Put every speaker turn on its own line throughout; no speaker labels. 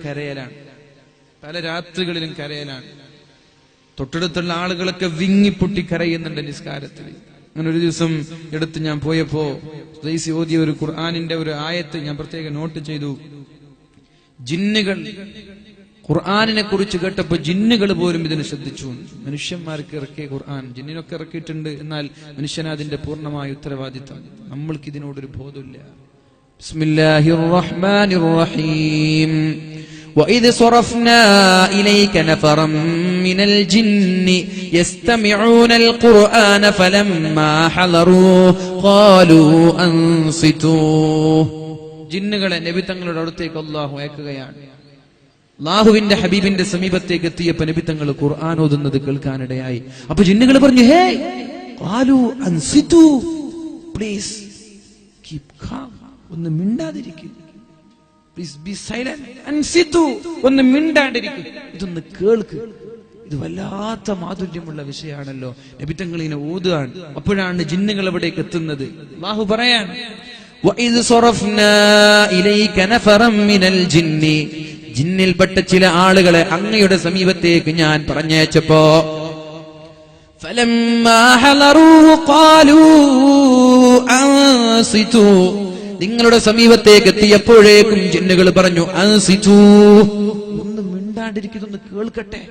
കരയലാണ്, പല രാത്രികളിലും കരയലാണ്. തൊട്ടടുത്തുള്ള ആളുകളൊക്കെ വിങ്ങിപ്പൊട്ടി കരയുന്നുണ്ട് നിസ്കാരത്തിൽ. അങ്ങനെ ഒരു ദിവസം എടുത്ത് ഞാൻ പോയപ്പോ ഓതിയ ഒരു ഖുർആനിന്റെ ഒരു ആയത്ത് ഞാൻ പ്രത്യേകം നോട്ട് ചെയ്തു. ജിന്നുകൾ ഖുർആനിനെ കുറിച്ച് കേട്ടപ്പോ ജിന്നുകൾ പോലും ഇതിനെ ശ്രദ്ധിച്ചു. മനുഷ്യന്മാർക്ക് ഇറക്കിയ ഖുർആൻ ജിന്നിനൊക്കെ ഇറക്കിയിട്ടുണ്ട്, എന്നാൽ മനുഷ്യന് അതിന്റെ പൂർണ്ണമായ ഉത്തരവാദിത്വം. നമ്മൾക്ക് ഇതിനോടൊരു ബോധമില്ല. ബിസ്മില്ലാഹിർ റഹ്മാനിർ റഹീം. وَإِذْ صَرَفْنَا إِلَيْكَ نَفَرًا مِنَ الْجِنِّ يَسْتَمِعُونَ الْقُرْآنَ فَلَمَّا حَضَرُوهُ قَالُوا أَنصِتُوا. ജിന്നുകളെ നബി തങ്ങളുടെ അടുത്തേക്ക് അല്ലാഹു അയക്കുകയാണ്. അല്ലാഹുവിന്റെ ഹബീബിന്റെ സമീപത്തേക്ക് എത്തിയപ്പോൾ നബി തങ്ങൾ ഖുർആൻ ഓതുന്നത് കേൾക്കാനിടയായി. അപ്പോൾ ജിന്നുകൾ പറഞ്ഞു, ഹേ ഖാലു അൻസിതു, പ്ലീസ് കീപ് കാം, ഒന്ന് മിണ്ടാതിരിക്കുക, പ്ലീസ് ബി സൈലന്റ്, അൻസിതു, ഒന്ന് മിണ്ടാണ്ടിരിക്കുക, ഇതൊന്ന് കേൾക്ക്. ഇത് വല്ലാത്ത മാധുര്യമുള്ള വിഷയമാണല്ലോ. നബി തങ്ങൾ ഇങ്ങനെ ഓതുകയാണ്. അപ്പോഴാണ് ജിന്നുകൾ അവിടേക്ക് എത്തുന്നത്. അല്ലാഹു പറയാണ്, وَإِذْ صَرَفْنَا إِلَيْكَ نَفَرًا مِنَ الْجِنِّ, ജിന്നിൽപ്പെട്ട ചില ആളുകളെ അങ്ങയുടെ സമീപത്തേക്ക് ഞാൻ പറഞ്ഞയച്ചപ്പോ فَلَمَّا حَضَرُوهُ قَالُوا أَنصِتُوا, നിങ്ങളുടെ സമീപത്തേക്ക് എത്തിയപ്പോഴേക്കും ജിന്നുകൾ പറഞ്ഞു അൻസിതു, ഒന്ന് മിണ്ടാണ്ടിരിക്കുക, ഒന്ന് കേൾക്കട്ടെ.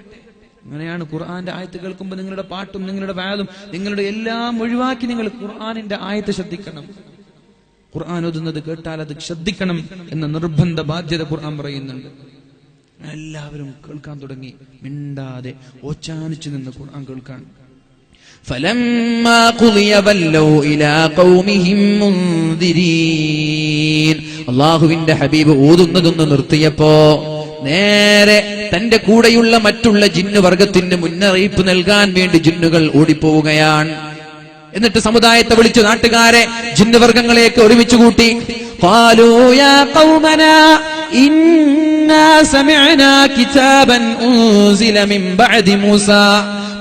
അങ്ങനെയാണ് ഖുർആന്റെ ആയത്ത് കേൾക്കുമ്പോൾ നിങ്ങളുടെ പാട്ടും നിങ്ങളുടെ വാദും നിങ്ങളുടെ എല്ലാം ഒഴിവാക്കി നിങ്ങൾ ഖുർആനിന്റെ ആയത്ത് ശ്രദ്ധിക്കണം. ഖുർആൻ ഓതുന്നത് കേട്ടാൽ അത് ശ്രദ്ധിക്കണം എന്ന നിർബന്ധ ബാധ്യത ഖുർആൻ പറയുന്നുണ്ട്. എല്ലാവരും കേൾക്കാൻ തുടങ്ങി, മിണ്ടാതെ ഓച്ചാനിച്ചു നിന്ന് ഖുർആൻ കേൾക്കാൻ. فَلَمَّا قُضِيَ وَلَّوْا إِلَى قَوْمِهِمْ مُنذِرِينَ. അല്ലാഹുവിന്റെ ഹബീബ് ഓതുന്നതൊന്ന് നിർത്തിയപ്പോ നേരെ തന്റെ കൂടെയുള്ള മറ്റുള്ള ജിന്നു വർഗത്തിന് മുന്നറിയിപ്പ് നൽകാൻ വേണ്ടി ജിന്നുകൾ ഓടിപ്പോവുകയാണ്. എന്നിട്ട് സമുദായത്തെ വിളിച്ചു, നാട്ടുകാരെ ജിന്നുവർഗങ്ങളെയൊക്കെ ഒരുമിച്ച് കൂട്ടി. ഖാലൂ യാ ഖൗമനാ ഇന്നാ സമിഅനാ കിതാബൻ ഉൻസില മിൻ ബഅദി മൂസാ,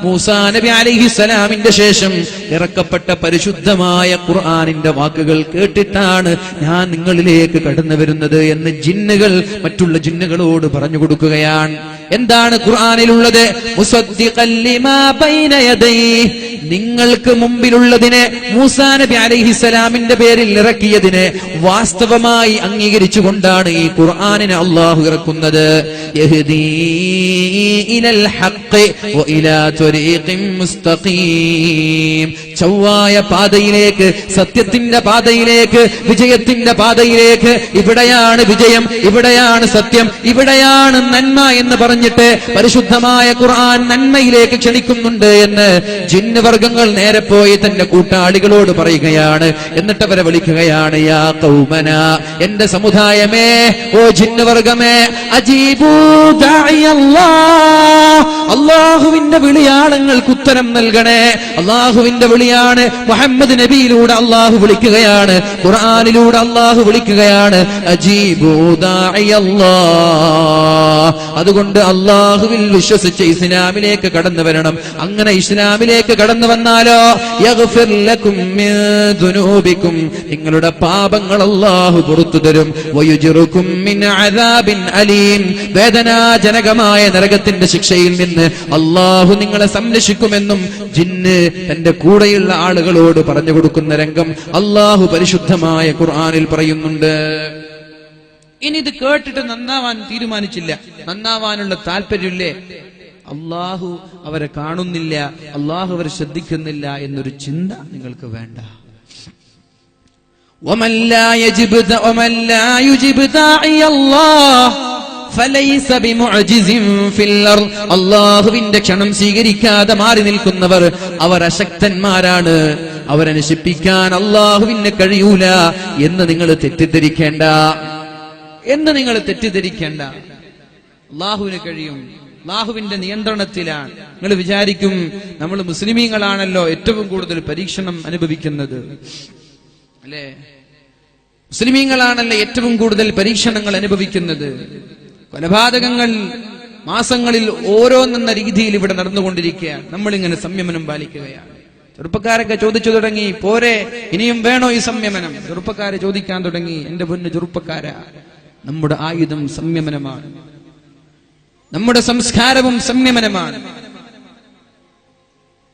മൂസാ നബി അലൈഹിസ്സലാമിന്റെ ശേഷം ഇറക്കപ്പെട്ട പരിശുദ്ധമായ ഖുർആനിന്റെ വാക്കുകൾ കേട്ടിട്ടാണ് ഞാൻ നിങ്ങളിലേക്ക് കടന്നു വരുന്നത് എന്ന് ജിന്നുകൾ മറ്റുള്ള ജിന്നുകളോട് പറഞ്ഞു കൊടുക്കുകയാണ്. എന്താണ് ഖുർആനിലുള്ളത്? മുസദ്ദിഖൻ ലിമാ ബൈന യദൈഹി, നിങ്ങൾക്ക് മുമ്പിലുള്ളതിനെ, മൂസാ നബി അലൈഹിസ്സലാമിന്റെ പേരിൽ ഇറക്കിയതിനെ വാസ്തവമായി അംഗീകരിച്ചുകൊണ്ടാണ് ഈ ഖുർആനിനെ അല്ലാഹു ഇറക്കുന്നത്. യഹ്ദീ ഇലൽ ഹഖ് വ ഇലാ ത്വരീഖിൻ മുസ്തഖീം, ചൊവ്വായ പാതയിലേക്ക്, സത്യത്തിന്റെ പാതയിലേക്ക്, വിജയത്തിന്റെ പാതയിലേക്ക്. ഇവിടെയാണ് വിജയം, ഇവിടെയാണ് സത്യം, ഇവിടെയാണ് നന്മ എന്ന് പറഞ്ഞിട്ട് പരിശുദ്ധമായ ഖുർആൻ നന്മയിലേക്ക് ക്ഷണിക്കുന്നുണ്ട് എന്ന് ജിന്നുവർഗങ്ങൾ നേരെ പോയി തന്റെ കൂട്ടാളികളോട് പറയുകയാണ്. എന്നിട്ട് അവരെ വിളിക്കുകയാണ്, യാ ഖൗമന, എന്റെ സമുദായമേ, ഓ ജിന്നുവർഗമേ, അജീബൂ ദാഇയല്ലാഹ്, അല്ലാഹുവിന്റെ വിളിയാളങ്ങൾക്ക് ഉത്തരം നൽകണേ. അല്ലാഹുവിന്റെ വിളിയാണ്. മുഹമ്മദ് നബിയിലൂടെ അല്ലാഹു വിളിക്കുകയാണ്, ഖുർആനിലൂടെ അല്ലാഹു വിളിക്കുകയാണ്. അജീബൂ ദാഇയല്ലാഹ്, അതുകൊണ്ട് അല്ലാഹുവിൽ വിശ്വസിച്ച് ഇസ്ലാമിലേക്ക് കടന്നു വരണം. അങ്ങനെ ഇസ്ലാമിലേക്ക് കടന്നു വന്നാലോ യഗ്ഫിർ ലക്കും മിൻ ദുനൂബിക്കും, നിങ്ങളുടെ പാപങ്ങൾ അല്ലാഹു പുറത്തു തരും. വയുജിറുക്കും മിൻ അദാബിൻ അലീം, വേദനാജനകമായ നരകത്തിന്റെ ശിക്ഷയിൽ നിന്ന് അല്ലാഹു നിങ്ങളെ സംരക്ഷിക്കുമെന്നും ജിന്ന് തന്റെ കൂടെയുള്ള ആളുകളോട് പറഞ്ഞു കൊടുക്കുന്ന രംഗം അല്ലാഹു പരിശുദ്ധമായ ഖുർആനിൽ പറയുന്നുണ്ട്. ഇനി ഇത് കേട്ടിട്ട് നന്നാവാൻ തീരുമാനിച്ചില്ല, നന്നാവാനുള്ള താല്പര്യമില്ലേ? അല്ലാഹു അവരെ കാണുന്നില്ല, അല്ലാഹു അവരെ ശ്രദ്ധിക്കുന്നില്ല എന്നൊരു ചിന്ത നിങ്ങൾക്ക് വേണ്ട. وَمَنْ لَا يُجِبْ دَاعِيَ اللَّهِ فَلَيْسَ بِمُعْجِزٍ فِي الْأَرْضِ, അല്ലാഹുവിന്റെ ക്ഷണം സ്വീകരിക്കാതെ മാറി നിൽക്കുന്നവർ അവർ അശക്തന്മാരാണ്, അവരെ നശിപ്പിക്കാൻ അല്ലാഹുവിന് കഴിയൂല എന്ന് നിങ്ങൾ തെറ്റിദ്ധരിക്കേണ്ട, അല്ലാഹുവിന് കഴിയും, അല്ലാഹുവിന്റെ നിയന്ത്രണത്തിലാണ്. നിങ്ങൾ വിചാരിക്കും നമ്മൾ മുസ്ലിമീങ്ങളാണല്ലോ ഏറ്റവും കൂടുതൽ പരീക്ഷണം അനുഭവിക്കുന്നത്, അല്ലേ? മുസ്ലിമീങ്ങളാണല്ലോ ഏറ്റവും കൂടുതൽ പരീക്ഷണങ്ങൾ അനുഭവിക്കുന്നത്. കൊലപാതകങ്ങൾ മാസങ്ങളിൽ ഓരോന്നെന്ന രീതിയിൽ ഇവിടെ നടന്നുകൊണ്ടിരിക്കുകയാണ്. നമ്മളിങ്ങനെ സംയമനം പാലിക്കുകയാണ്. ചെറുപ്പക്കാരൊക്കെ ചോദിച്ചു തുടങ്ങി, പോരെ ഇനിയും വേണോ ഈ സംയമനം? ചെറുപ്പക്കാരെ ചോദിക്കാൻ തുടങ്ങി. എന്റെ പൊന്നു ചെറുപ്പക്കാരാ, നമ്മുടെ ആയുധം സംയമനമാണ്. നമ്മുടെ സംസ്കാരവും സംയമനമാണ്.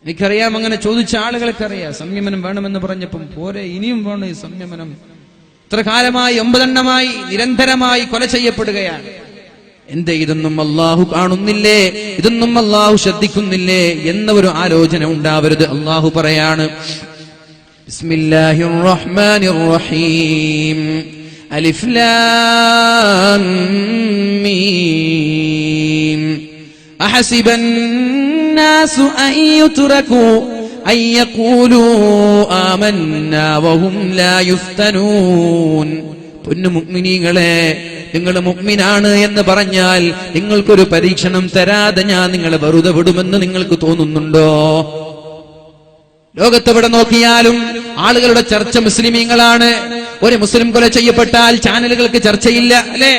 എനിക്കറിയാം, അങ്ങനെ ചോദിച്ച ആളുകൾക്കറിയാം സംയമനം വേണമെന്ന് പറഞ്ഞപ്പം പോരെ, ഇനിയും വേണം ഈ സംയമനം. ഇത്ര കാലമായി 9 എണ്ണമായി നിരന്തരമായി കൊല ചെയ്യപ്പെടുകയാണ്. എന്തേ ഇതൊന്നും അള്ളാഹു കാണുന്നില്ലേ, ഇതൊന്നും അള്ളാഹു ശ്രദ്ധിക്കുന്നില്ലേ എന്ന ഒരു ആലോചന ഉണ്ടാവരുത്. അള്ളാഹു പറയാണ്, ബിസ്മില്ലാഹിർ റഹ്മാനിർ റഹീം, അലിഫ് ലാം മീം, അഹസിബൻ നാസു അൻ യുത്റകൂ അൻ യഖൂലൂ ആമന്നാ വഹും ലാ യുഫ്തനൂൻ. പൊന്നു മുഅ്മിനീങ്ങളെ, നിങ്ങൾ മുഅ്മിനാണ് എന്ന് പറഞ്ഞാൽ നിങ്ങൾക്കൊരു പരീക്ഷണം തരാതെ ഞാൻ നിങ്ങളെ വെറുതെ വിടുമെന്ന് നിങ്ങൾക്ക് തോന്നുന്നുണ്ടോ? ലോകത്തെവിടെ നോക്കിയാലും ആളുകളുടെ ചർച്ച മുസ്ലിമീങ്ങളാണ്. ഒരു മുസ്ലിം കൊല ചെയ്യപ്പെട്ടാൽ ചാനലുകൾക്ക് ചർച്ചയില്ല, അല്ലേ?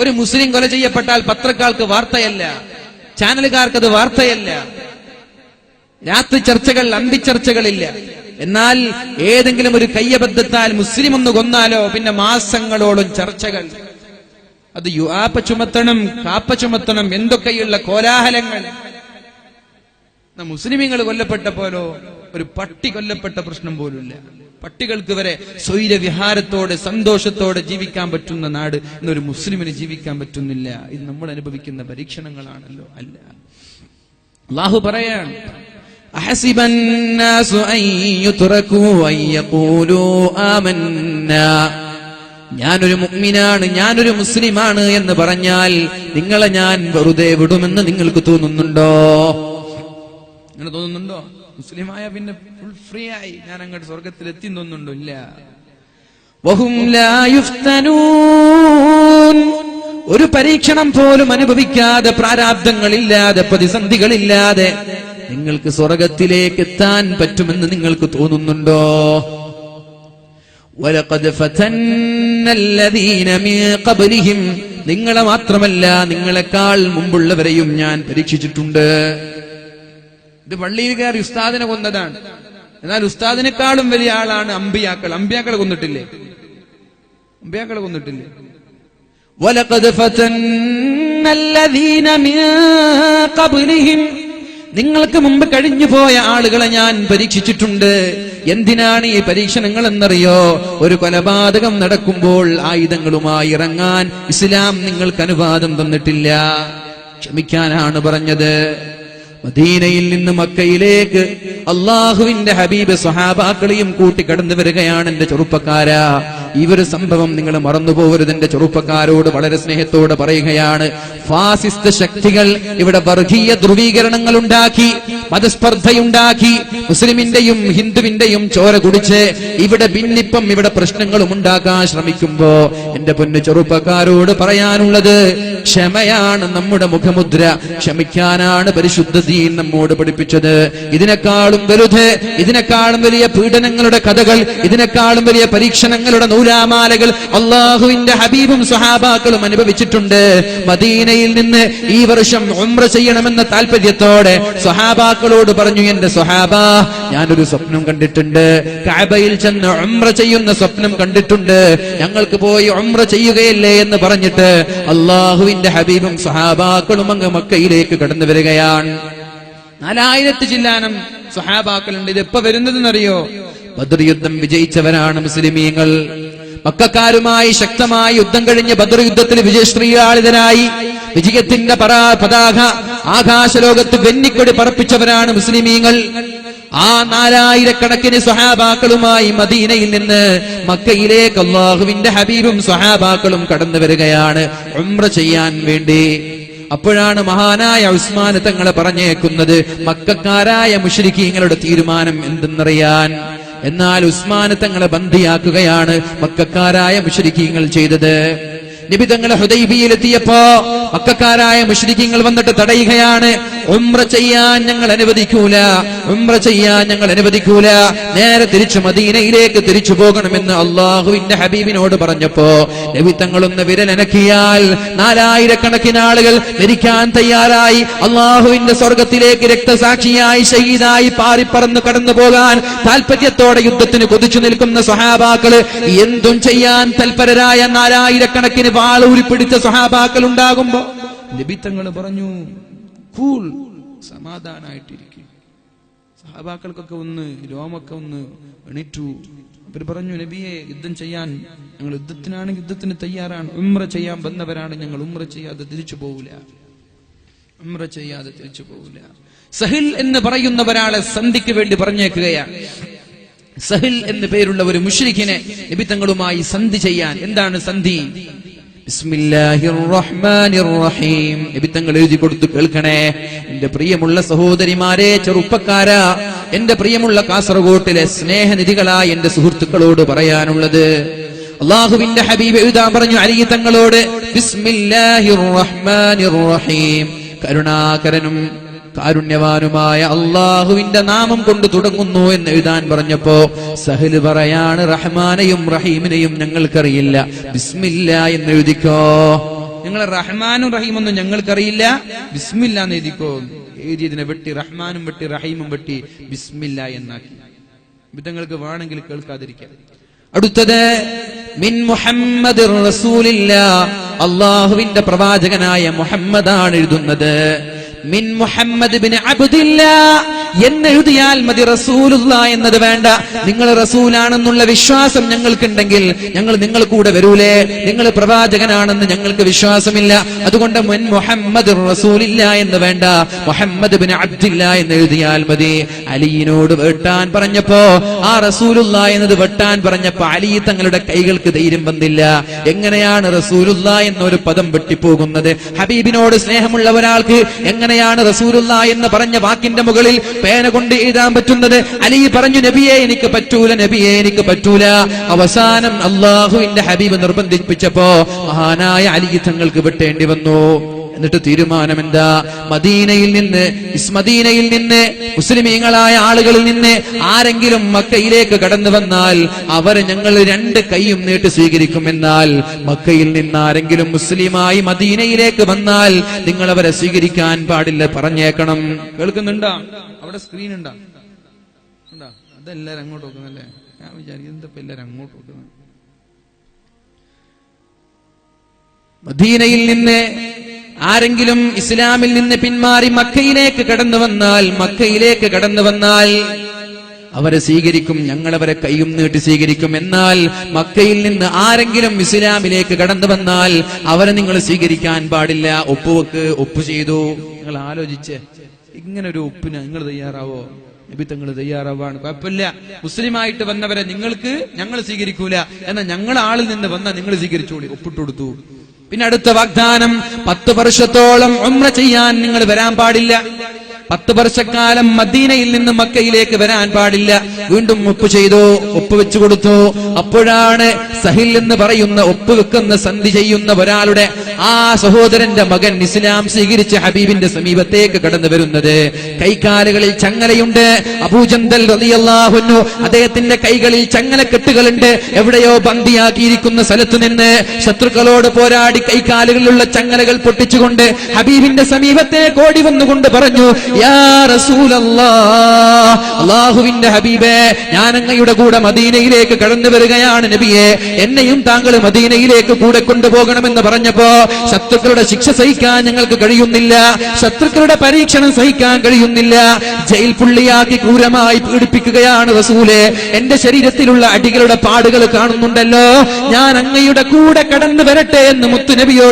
ഒരു മുസ്ലിം കൊല ചെയ്യപ്പെട്ടാൽ പത്രക്കാർക്ക് വാർത്തയല്ല, ചാനലുകാർക്കത് വാർത്തയല്ല. രാത്രി ചർച്ചകൾ, അന്തിച്ചർച്ചകളില്ല. എന്നാൽ ഏതെങ്കിലും ഒരു കയ്യബദ്ധത്താൽ മുസ്ലിം ഒന്ന് കൊന്നാലോ പിന്നെ മാസങ്ങളോളം ചർച്ചകൾ. അത് യുആപ്പ ചുമത്തണം, കാപ്പ ചുമത്തണം, എന്തൊക്കെയുള്ള കോലാഹലങ്ങൾ. മുസ്ലിമീങ്ങൾ കൊല്ലപ്പെട്ടപ്പോലോ ഒരു പട്ടി കൊല്ലപ്പെട്ട പ്രശ്നം പോലുമില്ല. പട്ടികൾക്ക് വരെ സ്വൈരവിഹാരത്തോടെ സന്തോഷത്തോടെ ജീവിക്കാൻ പറ്റുന്ന നാട് ഇന്നൊരു മുസ്ലിമിന് ജീവിക്കാൻ പറ്റുന്നില്ല. ഇത് നമ്മൾ അനുഭവിക്കുന്ന പരീക്ഷണങ്ങളാണല്ലോ. അല്ല, അല്ലാഹു പറയാണ്, അഹസിബൻ നാസു അൻ യുത്റകൂ അൻ യഖൂലൂ ആമന്നാ. ഞാനൊരു മുഅ്മിനാണ്, ഞാനൊരു മുസ്ലിമാണ് എന്ന് പറഞ്ഞാൽ നിങ്ങളെ ഞാൻ വെറുതെ വിടുമെന്ന് നിങ്ങൾക്ക് തോന്നുന്നുണ്ടോ? അങ്ങനെ തോന്നുന്നുണ്ടോ? മുസ്ലിമായ പിന്നെ ഫുൾ ഫ്രീ ആയി ഞാൻ അങ്ങോട്ട് സ്വർഗത്തിൽ എത്തി തോന്നുന്നുണ്ടോ? ഇല്ല. വഹും ലാ യുഫ്തനൂൻ. ഒരു പരീക്ഷണം പോലും അനുഭവിക്കാതെ, പ്രാരാബ്ദങ്ങളില്ലാതെ, പ്രതിസന്ധികളില്ലാതെ നിങ്ങൾക്ക് സ്വർഗത്തിലേക്ക് എത്താൻ പറ്റുമെന്ന് നിങ്ങൾക്ക് തോന്നുന്നുണ്ടോ? വലഖദ് ഫതന്നല്ലദീന മിൻ ഖബ്ലിഹിം. നിങ്ങളെ മാത്രമല്ല നിങ്ങളെക്കാൾ മുമ്പുള്ളവരെയും ഞാൻ പരീക്ഷിച്ചിട്ടുണ്ട്. ഇത് പള്ളിയിൽ കയറി ഉസ്താദിനെ കൊന്നതാണ്. എന്നാൽ ഉസ്താദിനെക്കാളും വലിയ ആളാണ് അമ്പിയാക്കൾ. അമ്പിയാക്കളെ കൊന്നിട്ടില്ലേ? അമ്പിയാക്കളെ കൊന്നിട്ടില്ലേ? വലഖദ് ഫതന്നല്ലദീന മിൻ ഖബ്ലിഹിം. നിങ്ങൾക്ക് മുമ്പ് കഴിഞ്ഞുപോയ ആളുകളെ ഞാൻ പരീക്ഷിച്ചിട്ടുണ്ട്. എന്തിനാണ് ഈ പരീക്ഷണങ്ങൾ എന്നറിയോ? ഒരു കൊലപാതകം നടക്കുമ്പോൾ ആയുധങ്ങളുമായി ഇറങ്ങാൻ ഇസ്ലാം നിങ്ങൾക്ക് അനുവാദം തന്നിട്ടില്ല. ക്ഷമിക്കാനാണ് പറഞ്ഞത്. മദീനയിൽ നിന്ന് മക്കയിലേക്ക് അള്ളാഹുവിന്റെ ഹബീബ് സ്വഹാബാക്കളെയും കൂട്ടി കടന്നു വരികയാണ്. എന്റെ ചെറുപ്പക്കാരാ, ഈ ഒരു സംഭവം നിങ്ങൾ മറന്നുപോകരുത്. എന്റെ ചെറുപ്പക്കാരോട് വളരെ സ്നേഹത്തോടെ പറയുകയാണ്, ഫാസിസ്റ്റ് ശക്തികൾ ഇവിടെ വർഗീയ ധ്രുവീകരണങ്ങൾ ഉണ്ടാക്കി, മതസ്പർദ്ധയുണ്ടാക്കി, മുസ്ലിമിന്റെയും ഹിന്ദുവിന്റെയും ചോര കുടിച്ച് ഇവിടെ ഭിന്നിപ്പം, ഇവിടെ പ്രശ്നങ്ങളും ഉണ്ടാക്കാൻ ശ്രമിക്കുമ്പോ എന്റെ പൊന്നു ചെറുപ്പക്കാരോട് പറയാനുള്ളത്, ക്ഷമയാണ് നമ്മുടെ മുഖമുദ്ര. ക്ഷമിക്കാനാണ് പരിശുദ്ധ ദീൻ നമ്മോട് പഠിപ്പിച്ചത്. ഇതിനേക്കാളും വലുത്, ഇതിനേക്കാളും വലിയ പീഡനങ്ങളുടെ കഥകൾ, ഇതിനേക്കാളും വലിയ പരീക്ഷണങ്ങളുടെ നൂലാമാലകൾ അള്ളാഹുവിന്റെ ഹബീബും സ്വഹാബാക്കളും അനുഭവിച്ചിട്ടുണ്ട്. മദീനയിൽ നിന്ന് ഈ വർഷം ഉംറ ചെയ്യണമെന്ന താല്പര്യത്തോടെ സ്വഹാബാക്കളോട് പറഞ്ഞു, എന്റെ സ്വഹാബാ, ഞാനൊരു സ്വപ്നം കണ്ടിട്ടുണ്ട്. കഅബയിൽ ചെന്ന് ഉംറ ചെയ്യുന്ന സ്വപ്നം കണ്ടിട്ടുണ്ട്. ഞങ്ങൾക്ക് പോയി ഉംറ ചെയ്യുകയല്ലേ എന്ന് പറഞ്ഞിട്ട് അള്ളാഹുവിന്റെ ഹബീബും സ്വഹാബാക്കളും അങ്ങ് മക്കയിലേക്ക് കടന്നു വരികയാണ്. 4000 ചില്ലാനം സ്വഹാബാക്കളുണ്ട്. ഇത് എപ്പോ വരുന്നതെന്നറിയോ? ബദർ യുദ്ധം വിജയിച്ചവരാണ് മുസ്ലിമീങ്ങൾ. മക്കക്കാരുമായി ശക്തമായി യുദ്ധം കഴിഞ്ഞ് ബദർ യുദ്ധത്തിൽ വിജയശ്രീലാളിതരായി വിജയത്തിന്റെ പതാക ആകാശലോകത്ത് വെന്നിക്കൊടി പറപ്പിച്ചവരാണ് മുസ്ലിമീങ്ങൾ. ആ 4000 സ്വഹാബാക്കളുമായി മദീനയിൽ നിന്ന് മക്കയിലേക്ക് അല്ലാഹുവിന്റെ ഹബീബും സ്വഹാബാക്കളും കടന്നു വരികയാണ് ഉംറ ചെയ്യാൻ വേണ്ടി. അപ്പോഴാണ് മഹാനായ ഉസ്മാൻ തങ്ങളെ പറഞ്ഞേക്കുന്നത് മക്കക്കാരായ മുശ്രിക്കീങ്ങളുടെ തീരുമാനം എന്തെന്നറിയാൻ. എന്നാൽ ഉസ്മാൻ തങ്ങളെ ബന്ദിയാക്കുകയാണ് മക്കക്കാരായ മുശ്രിക്കീങ്ങൾ ചെയ്തത്. നബി തങ്ങളെ ഹുദൈബിയയിലെത്തിയപ്പോ മക്കക്കാരായ മുശ്രിക്കീങ്ങൾ വന്നിട്ട് തടയുകയാണ്. ഉംറ ചെയ്യാൻ ഞങ്ങൾ അനുവദിക്കൂല, ഉംറ ചെയ്യാൻ ഞങ്ങൾ അനുവദിക്കൂല, നേരെ തിരിച്ചു മദീനയിലേക്ക് തിരിച്ചു പോകണമെന്ന് അള്ളാഹുവിന്റെ ഹബീബിനോട് പറഞ്ഞപ്പോ നബി തങ്ങളൊന്ന് വിരലനക്കിയാൽ 4000 ആളുകൾ മരിക്കാൻ തയ്യാറായി അള്ളാഹുവിന്റെ സ്വർഗത്തിലേക്ക് രക്തസാക്ഷിയായി ഷഹീദായി പാറിപ്പറന്ന് കടന്നു പോകാൻ താല്പര്യത്തോടെ യുദ്ധത്തിന് കൊതിച്ചു നിൽക്കുന്ന സ്വഹാബാക്കള്, എന്തും ചെയ്യാൻ തൽപരരായ 4000 വാളൂരി പിടിച്ച സ്വഹാബാക്കൾ ഉണ്ടാകുമ്പോ നബി തങ്ങൾ പറഞ്ഞു, കൂൾ, സമാധാനായിട്ടിരിക്കും. സഹാബാക്കൾക്കൊക്കെ ഒന്ന് രോമൊക്കെ ഒന്ന് എണീറ്റു. അവർ പറഞ്ഞു, നബിയെ, യുദ്ധം ചെയ്യാൻ ഞങ്ങൾ യുദ്ധത്തിനാണെങ്കിൽ യുദ്ധത്തിന് തയ്യാറാണ്. ഉംറ ചെയ്യാൻ വന്നവരാണ് ഞങ്ങൾ. ഉംറ ചെയ്യാതെ തിരിച്ചു പോവില്ല. ഉംറ ചെയ്യാതെ തിരിച്ചു പോവില്ല. സഹിൽ എന്ന് പറയുന്ന ഒരാളെ സന്ധിക്ക് വേണ്ടി പറഞ്ഞേക്കുകയാണ്. സഹിൽ എന്ന് പേരുള്ള ഒരു മുശ്രിക്കിനെ നബി തങ്ങളുമായി സന്ധി ചെയ്യാൻ. എന്താണ് സന്ധി? ബിസ്മില്ലാഹിർ റഹ്മാനിർ റഹീം. നബി തങ്ങൾ എഴുതി കൊടുത്തു, കേൾക്കണേ എന്റെ പ്രിയമുള്ള സഹോദരിമാരെ, ചെറുപ്പക്കാരാ, എന്റെ പ്രിയമുള്ള കാസർഗോട്ടിലെ സ്നേഹനിധികളായ എന്റെ സുഹൃത്തുക്കളോട് പറയാനുള്ളത്, അല്ലാഹുവിന്റെ ഹബീബ് എഴുതാൻ പറഞ്ഞു അലി തങ്ങളോട്, ബിസ്മില്ലാഹിർ റഹ്മാനിർ റഹീം, കരുണാകരനും കാരുണ്യവാനുമായ അള്ളാഹുവിന്റെ നാമം കൊണ്ട് തുടങ്ങുന്നു എന്ന് എഴുതാൻ പറഞ്ഞപ്പോ സഹല് പറയാണ്, റഹ്മാനെയും റഹീമിനെയും ഞങ്ങൾക്കറിയില്ല, ബിസ്മില്ലാ എന്ന് എഴുതിക്കോ. നിങ്ങൾ റഹ്മാനും റഹീമൊന്നും ഞങ്ങൾക്കറിയില്ല, ബിസ്മില്ല എന്ന് എഴുതിക്കോ. എഴുതിയതിനെ വെട്ടി റഹ്മാനും വെട്ടി റഹീമും വെട്ടി ബിസ്മില്ല എന്നാക്കി. വിധങ്ങൾക്ക് വേണമെങ്കിൽ കേൾക്കാതിരിക്കാം. അടുത്തത് മിൻ മുഹമ്മദ് റസൂലില്ലാ, അള്ളാഹുവിന്റെ പ്രവാചകനായ മുഹമ്മദാണ് എഴുതുന്നത്. മിൻ മുഹമ്മദ് ബിൻ അബ്ദില്ലാ എന്നെഴുതിയാൽ മതി, റസൂലുള്ള എന്നത് വേണ്ട. നിങ്ങൾ റസൂലാണെന്നുള്ള വിശ്വാസം ഞങ്ങൾക്കുണ്ടെങ്കിൽ ഞങ്ങൾ നിങ്ങൾ കൂടെ വരൂലേ? നിങ്ങൾ പ്രവാചകനാണെന്ന് ഞങ്ങൾക്ക് വിശ്വാസമില്ല. അതുകൊണ്ട് മിൻ മുഹമ്മദ് റസൂലില്ല എന്ന് വേണ്ട, മുഹമ്മദ് ബിൻ അബ്ദില്ല എന്ന് എഴുതിയാൽ മതി. അലിയിനോട് വെട്ടാൻ പറഞ്ഞപ്പോ, ആ റസൂലുള്ള എന്നത് വെട്ടാൻ പറഞ്ഞപ്പോ അലി തങ്ങളുടെ കൈകൾക്ക് ധൈര്യം വന്നില്ല. എങ്ങനെയാണ് റസൂലുള്ള എന്നൊരു പദം വെട്ടിപ്പോകുന്നത്? ഹബീബിനോട് സ്നേഹമുള്ള ഒരാൾക്ക് എങ്ങനെയാണ് റസൂലുള്ള എന്ന് പറഞ്ഞ വാക്കിന്റെ മുകളിൽ പേന കൊണ്ട് എഴുതാൻ പറ്റുന്നത്? അലി പറഞ്ഞു, നബിയെ എനിക്ക് പറ്റൂല, നബിയെ എനിക്ക് പറ്റൂല. അവസാനം അള്ളാഹുവിന്റെ ഹബീബ് നിർബന്ധിപ്പിച്ചപ്പോ മഹാനായ അലി തങ്ങൾക്ക് വെട്ടേണ്ടി വന്നു. എന്നിട്ട് തീരുമാനം എന്താ? മദീനയിൽ നിന്ന് മുസ്ലിമീങ്ങളായ ആളുകളിൽ നിന്ന് ആരെങ്കിലും മക്കയിലേക്ക് കടന്നു വന്നാൽ അവരെ ഞങ്ങൾ രണ്ട് കൈയും നീട്ടി സ്വീകരിക്കും. എന്നാൽ മക്കയിൽ നിന്ന് ആരെങ്കിലും മുസ്ലിമായി മദീനയിലേക്ക് വന്നാൽ നിങ്ങൾ അവരെ സ്വീകരിക്കാൻ പാടില്ല, പറഞ്ഞേക്കണം. കേൾക്കുന്നുണ്ടോ? അവിടെ സ്ക്രീൻ ഉണ്ടാ? അതെല്ലാരും അങ്ങോട്ട് നോക്കുന്നല്ലേ? ഞാൻ വിചാരിക്കും എന്താ എല്ലാരും അങ്ങോട്ട് നോക്കുന്നത്. മദീനയിൽ നിന്ന് ആരെങ്കിലും ഇസ്ലാമിൽ നിന്ന് പിന്മാറി മക്കയിലേക്ക് കടന്നു വന്നാൽ അവരെ സ്വീകരിക്കും, ഞങ്ങൾ അവരെ കൈയും നീട്ടി സ്വീകരിക്കും. എന്നാൽ മക്കയിൽ നിന്ന് ആരെങ്കിലും ഇസ്ലാമിലേക്ക് കടന്നു വന്നാൽ അവരെ നിങ്ങൾ സ്വീകരിക്കാൻ പാടില്ല. ഒപ്പുവെക്ക്. ഒപ്പ് ചെയ്തു. നിങ്ങൾ ആലോചിച്ച്, ഇങ്ങനെ ഒരു ഒപ്പിന് നിങ്ങൾ തയ്യാറാവോ? നബി തങ്ങൾ തയ്യാറാവാണ്. കുഴപ്പമില്ല, മുസ്ലിമായിട്ട് വന്നവരെ ഞങ്ങൾ സ്വീകരിക്കൂല, എന്നാൽ ഞങ്ങൾ ആളിൽ നിന്ന് വന്നാൽ നിങ്ങൾ സ്വീകരിച്ചോളി. ഒപ്പിട്ട് കൊടുത്തു. പിന്നെ അടുത്ത വാഗ്ദാനം, 10 വർഷത്തോളം ഉംറ ചെയ്യാൻ നിങ്ങൾ വരാൻ പാടില്ല. 10 വർഷക്കാലം മദീനയിൽ നിന്ന് മക്കയിലേക്ക് വരാൻ പാടില്ല. വീണ്ടും ഒപ്പ് ചെയ്തു, ഒപ്പ് വെച്ചു കൊടുത്തു. അപ്പോഴാണ് സഹിൽ എന്ന് പറയുന്ന ഒപ്പ് വെക്കുന്ന സന്ധി ചെയ്യുന്ന ഒരാളുടെ ആ സഹോദരന്റെ മകൻ ഇസ്ലാം സ്വീകരിച്ച് ഹബീബിന്റെ സമീപത്തേക്ക് കടന്നു വരുന്നത്. കൈകാലുകളിൽ ചങ്ങലയുണ്ട്. അബൂജന്തൽ റളിയല്ലാഹു അൻഹു, അദ്ദേഹത്തിന്റെ കൈകളിൽ ചങ്ങലക്കെട്ടുകളുണ്ട്. എവിടെയോ ബന്ദിയാക്കിയിരിക്കുന്ന സ്ഥലത്തു നിന്ന് ശത്രുക്കളോട് പോരാടി കൈകാലുകളിലുള്ള ചങ്ങലകൾ പൊട്ടിച്ചുകൊണ്ട് ഹബീബിന്റെ സമീപത്തേക്ക് ഓടി വന്നുകൊണ്ട് പറഞ്ഞു, യാ റസൂലല്ലാഹ്, അല്ലാഹുവിന്റെ ഹബീബേ, ഞാൻ അങ്ങയുടെ കൂടെ മദീനയിലേക്ക് കടന്നു വരികയാണ് നബിയെ, എന്നെയും താങ്കൾ മദീനയിലേക്ക് കൂടെ കൊണ്ടുപോകണമെന്ന് പറഞ്ഞപ്പോ, ശത്രുക്കളുടെ ശിക്ഷ സഹിക്കാൻ ഞങ്ങൾക്ക് കഴിയുന്നില്ല, ശത്രുക്കളുടെ പരീക്ഷണം സഹിക്കാൻ കഴിയുന്നില്ല, ജയിൽ പുള്ളിയാക്കി ക്രൂരമായി പീഡിപ്പിക്കുകയാണ് റസൂലേ, എന്റെ ശരീരത്തിലുള്ള അടികളുടെ പാടുകൾ കാണുന്നുണ്ടല്ലോ, ഞാൻ അങ്ങയുടെ കൂടെ കടന്നു വരട്ടെ എന്ന് മുത്തുനബിയോട്